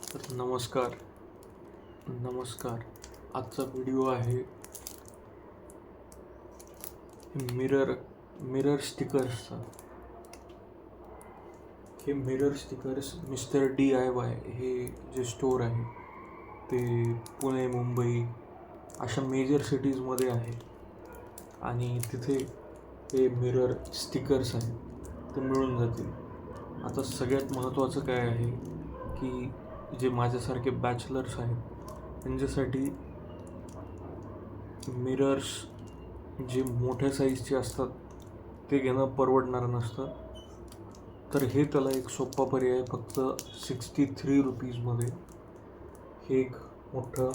तर नमस्कार. आजचा व्हिडिओ आहे मिरर स्टिकर्सचा. हे मिरर स्टिकर्स मिस्टर DIY हे जे स्टोअर आहे ते पुणे, मुंबई अशा मेजर सिटीजमध्ये आहे आणि तिथे हे मिरर स्टिकर्स आहेत ते मिळून जातील. आता सगळ्यात महत्त्वाचं काय आहे की जे माझ्यासारखे बॅचलर्स आहेत त्यांच्यासाठी मिरर्स जे मोठ्या साईजचे असतात ते घेणं परवडणार नसतं. तर हे त्याला एक सोपा पर्याय फक्त 63 रुपीजमध्ये हे एक मोठं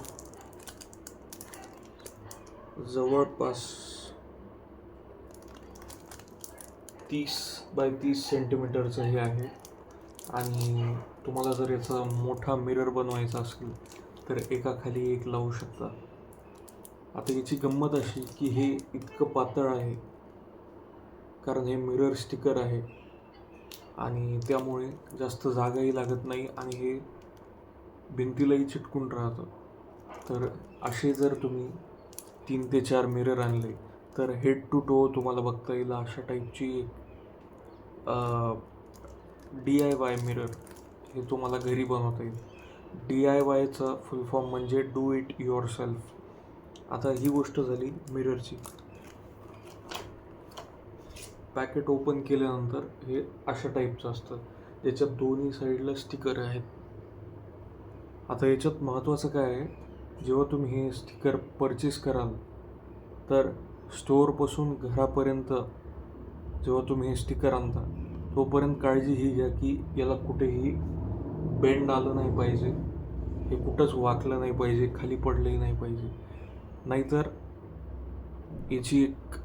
जवळपास 30 बाय 30 सेंटीमीटरचं हे आहे. आणि तुम्हाला जर याचा मोठा मिरर बनवायचा असेल तर एकाखाली एक लावू शकता. आता याची गंमत अशी की हे इतकं पातळ आहे कारण हे मिरर स्टिकर आहे आणि त्यामुळे जास्त जागाही लागत नाही आणि हे भिंतीलाही चिटकून राहतं. तर असे जर तुम्ही 3 ते 4 मिरर आणले तर हेड टू टो तुम्हाला बघता येईल अशा टाईपची DIY मिरर हे तुम्हाला घरी बनवता येईल. DIYचा फुल फॉर्म म्हणजे डू इट युअर सेल्फ. आता ही गोष्ट झाली मिररची. पॅकेट ओपन केल्यानंतर हे अशा टाईपचं असतं ज्याच्यात दोन्ही साईडला स्टिकर आहेत. आता याच्यात महत्त्वाचं काय आहे, जेव्हा तुम्ही हे स्टिकर परचेस कराल तर स्टोअरपासून घरापर्यंत जेव्हा तुम्ही हे स्टिकर आणता तोपर्यंत काळजी ही घ्या की याला कुठेही बेंड आलं नाही पाहिजे, हे कुठंच वाकलं नाही पाहिजे, खाली पडलंही नाही पाहिजे. नाहीतर याची एक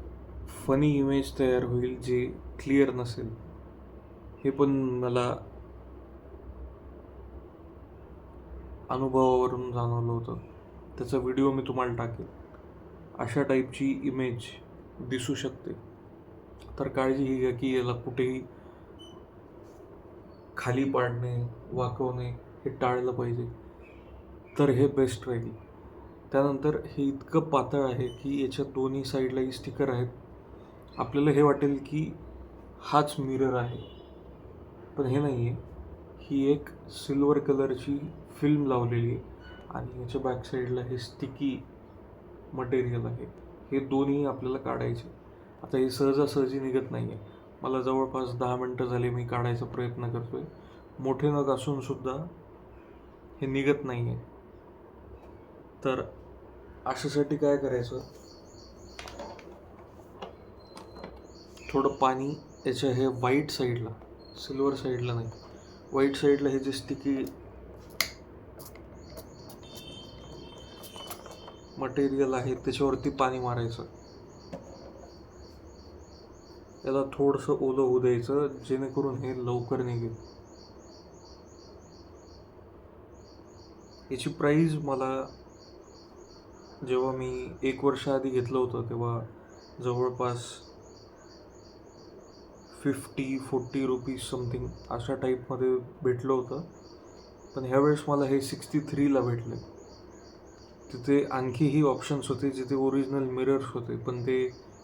फनी इमेज तयार होईल जे क्लिअर नसेल. हे पण मला अनुभवावरून जाणवलं होतं. त्याचा व्हिडिओ मी तुम्हाला टाकेल. अशा टाईपची इमेज दिसू शकते. तर काळजी ही घ्या की याला कुठेही खाली पाडणे, वाकवणे हे टाळलं पाहिजे. तर हे बेस्ट राहील. त्यानंतर हे इतकं पातळ आहे की याच्या दोन्ही साईडलाही स्टिकर आहेत. आपल्याला हे वाटेल की हाच मिरर आहे, पण हे नाही आहे. ही एक सिल्वर कलरची फिल्म लावलेली आहे आणि याच्या बॅक साईडला हे स्टिकी मटेरियल आहे. हे दोन्ही आपल्याला काढायचे. आता हे सहजासहजी निघत नाही आहे. मला जवळपास 10 मिनटं झाले मी काढायचा प्रयत्न करतो आहे. मोठे नग असूनसुद्धा हे निघत नाही आहे. तर अशासाठी काय करायचं, थोडं पाणी याच्या हे व्हाईट साईडला, सिल्वर साईडला नाही, व्हाईट साईडला हे जे स्टिकी मटेरियल आहे त्याच्यावरती पाणी मारायचं. याला थोडंसं ओलं होऊ द्यायचं जेणेकरून हे लवकर निघेल. याची प्राईज मला जेव्हा मी 1 वर्ष आधी घेतलं होतं तेव्हा जवळपास 50-40 रुपीज समथिंग अशा टाईपमध्ये भेटलं होतं. पण ह्यावेळेस मला हे 63ला भेटले. तिथे आणखीही ऑप्शन्स होते जिथे ओरिजिनल मिरर्स होते, पण ते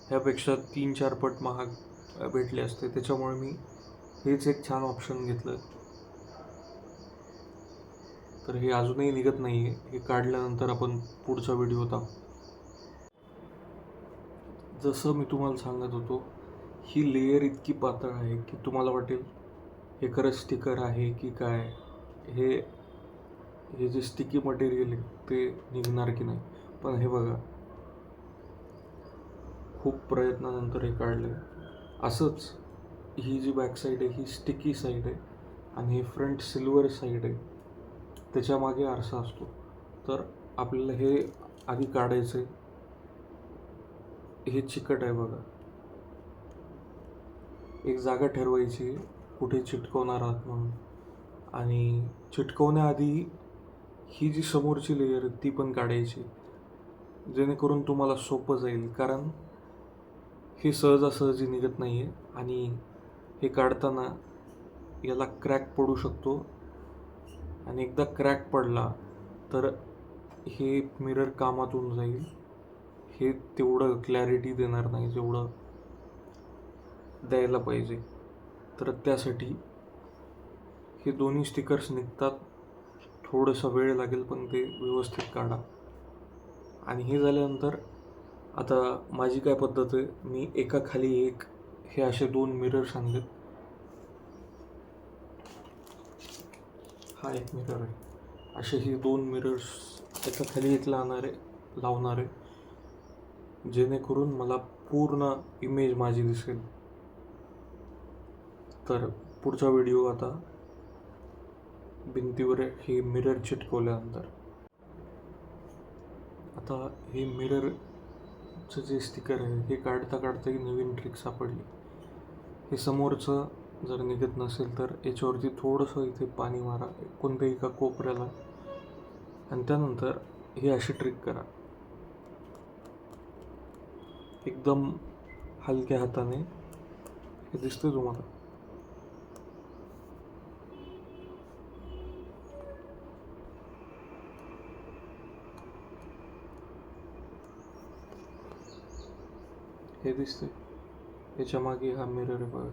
ह्यापेक्षा 3-4 पट महाग भेटले असते. त्याच्यामुळे मी हेच एक छान ऑप्शन घेतलं. तर हे अजूनही निघत नाही आहे. हे काढल्यानंतर आपण पुढचा व्हिडिओ दाखवू. जसं मी तुम्हाला सांगत होतो, ही लेयर इतकी पातळ आहे की तुम्हाला वाटेल हे खरं स्टिकर आहे की काय, हे हे जे स्टिकी मटेरियल आहे ते निघणार की नाही. पण हे बघा, खूप प्रयत्नानंतर हे काढले. असंच ही जी बॅक साईड आहे ही स्टिकी साईड आहे आणि ही फ्रंट सिल्वर साईड आहे. त्याच्यामागे आरसा असतो. तर आपल्याला हे आधी काढायचं आहे. हे चिकट आहे बघा. एक जागा ठरवायची कुठे चिटकवणार आहात म्हणून, आणि चिटकवण्याआधी ही जी समोरची लेयर आहे ती पण काढायची जेणेकरून तुम्हाला सोपं जाईल. कारण हे सहजासहजी निघत नाही आहे आणि हे काढताना याला क्रॅक पडू शकतो आणि एकदा क्रॅक पडला तर हे मिरर कामातून जाईल. हे तेवढं क्लॅरिटी देणार नाही जेवढं द्यायला पाहिजे. तर त्यासाठी हे दोन्ही स्टिकर्स निघतात. थोडंसं वेळ लागेल पण ते व्यवस्थित काढा. आणि हे झाल्यानंतर आता माझी काय पद्धत आहे, मी एका खाली एक हे असे 2 मिरर्स आणलेत. हा एक मिरर आहे. असे हे 2 मिरर्स एका खाली एक लावणार आहे, जेणेकरून मला पूर्ण इमेज माझी दिसेल. तर पुढचा व्हिडिओ आता भिंतीवर हे मिरर चिटकवल्यानंतर. आता हे मिररचं जे स्टिकर आहे हे काढता काढता एक नवीन ट्रिक सापडली. हे समोरचं जर निघत नसेल तर याच्यावरती थोडंसं इथे पाणी मारा कोणत्याही एका कोपऱ्याला, आणि त्यानंतर ही अशी ट्रिक करा. एकदम हलक्या हाताने, हे दिसतंय तुम्हाला, हे दिसतंय, याच्या मागे हा मिरर आहे बघा.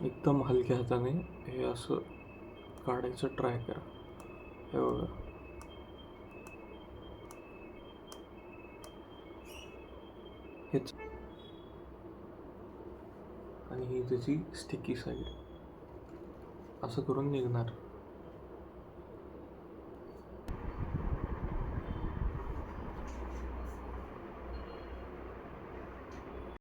एकदम हलक्या हाताने हे असं काढायचं ट्राय करा. हे बघा, हेच. आणि ही त्याची स्टिकी साईड असं करून निघणार.